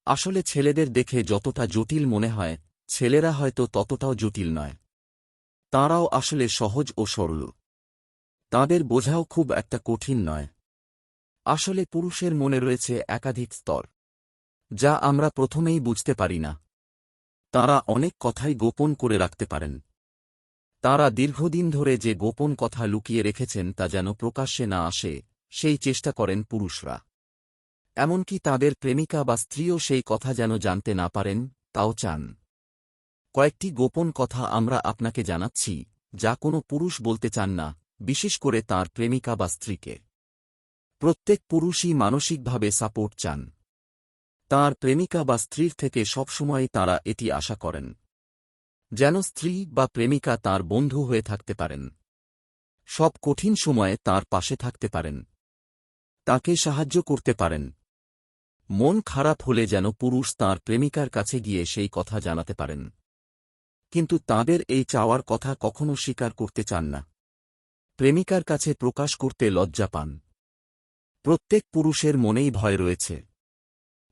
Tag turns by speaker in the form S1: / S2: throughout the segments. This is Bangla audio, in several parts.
S1: আসলে ছেলেদের দেখে যতটা জটিল মনে হয়, ছেলেরা হয়তো ততটাও জটিল নয়। তাঁরাও আসলে সহজ ও সরল। তাঁদের বোঝাও খুব একটা কঠিন নয়। আসলে পুরুষের মনে রয়েছে একাধিক স্তর, যা আমরা প্রথমেই বুঝতে পারি না। তাঁরা অনেক কথাই গোপন করে রাখতে পারেন। তাঁরা দীর্ঘদিন ধরে যে গোপন কথা লুকিয়ে রেখেছেন তা যেন প্রকাশ্যে না আসে, সেই চেষ্টা করেন পুরুষরা। এমনকি তাঁদের প্রেমিকা বা স্ত্রীও সেই কথা যেন জানতে না পারেন, তাও চান। কয়েকটি গোপন কথা আমরা আপনাকে জানাচ্ছি, যা কোনো পুরুষ বলতে চান না, বিশেষ করে তাঁর প্রেমিকা বা স্ত্রীকে। প্রত্যেক পুরুষই মানসিকভাবে সাপোর্ট চান। তাঁর প্রেমিকা বা স্ত্রীর থেকে সবসময় তাঁরা এটি আশা করেন, যেন স্ত্রী বা প্রেমিকা তাঁর বন্ধু হয়ে থাকতে পারেন। সব কঠিন সময়ে তাঁর পাশে থাকতে পারেন, তাকে সাহায্য করতে পারেন। মন খারাপ হলে যেন পুরুষ তাঁর প্রেমিকার কাছে গিয়ে সেই কথা জানাতে পারেন। কিন্তু তাঁদের এই চাওয়ার কথা কখনো স্বীকার করতে চান না। প্রেমিকার কাছে প্রকাশ করতে লজ্জা পান। প্রত্যেক পুরুষের মনেই ভয় রয়েছে।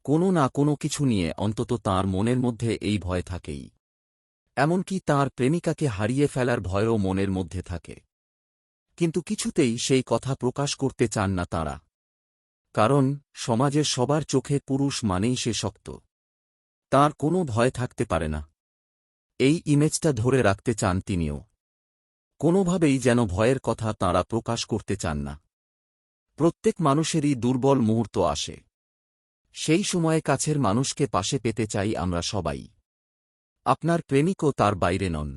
S1: কোনো না কোনো কিছু নিয়ে অন্তত তাঁর মনের মধ্যে এই ভয় থাকেই। এমনকি তাঁর প্রেমিকাকে হারিয়ে ফেলার ভয়ও মনের মধ্যে থাকে। কিন্তু কিছুতেই সেই কথা প্রকাশ করতে চান না তাঁরা। কারণ সমাজের সবার চোখে পুরুষ মানেই সে শক্ত। তাঁর কোনো ভয় থাকতে পারে না। এই ইমেজটা ধরে রাখতে চান তিনিও। কোনোভাবেই যেন ভয়ের কথা তাঁরা প্রকাশ করতে চান না। প্রত্যেক মানুষেরই দুর্বল মুহূর্ত আসে। সেই সময়ে কাছের মানুষকে পাশে পেতে চাই আমরা সবাই। আপনার প্রেমিকও তার বাইরে নন।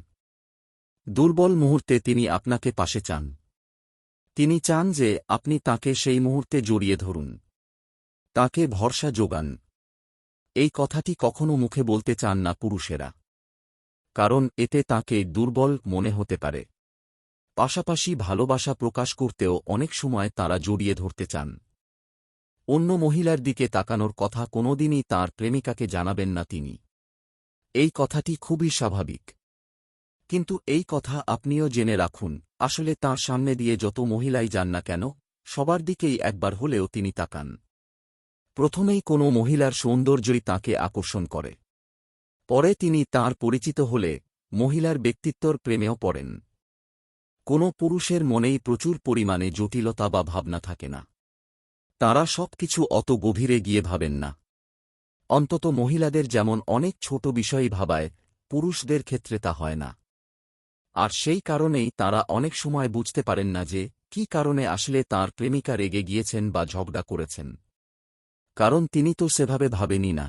S1: দুর্বল মুহূর্তে তিনি আপনাকে পাশে চান। তিনি চান যে আপনি তাকে সেই মুহূর্তে জড়িয়ে ধরুন, তাকে ভরসা যোগান। এই কথাটি কখনো মুখে বলতে চান না পুরুষেরা, কারণ এতে তাকে দুর্বল মনে হতে পারে। পাশাপাশি ভালোবাসা প্রকাশ করতেও অনেক সময় তাঁরা জড়িয়ে ধরতে চান। অন্য মহিলার দিকে তাকানোর কথা কোনোদিনই তাঁর প্রেমিকাকে জানাবেন না তিনি। এই কথাটি খুবই স্বাভাবিক। কিন্তু এই কথা আপনিও জেনে রাখুন, আসলে তাঁর সামনে দিয়ে যত মহিলাই যান না কেন, সবার দিকেই একবার হলেও তিনি তাকান। প্রথমেই কোনো মহিলার সৌন্দর্যই তাঁকে আকর্ষণ করে। পরে তিনি তাঁর পরিচিত হলে মহিলার ব্যক্তিত্বর প্রেমেও পড়েন। কোনো পুরুষের মনেই প্রচুর পরিমাণে জটিলতা বা ভাবনা থাকে না। তাঁরা সবকিছু অত গভীরে গিয়ে ভাবেন না। অন্তত মহিলাদের যেমন অনেক ছোট বিষয়ই ভাবায়, পুরুষদের ক্ষেত্রে তা হয় না। আর সেই কারণেই তাঁরা অনেক সময় বুঝতে পারেন না যে কী কারণে আসলে তাঁর প্রেমিকা রেগে গিয়েছেন বা ঝগড়া করেছেন। কারণ তিনি তো সেভাবে ভাবেনই না।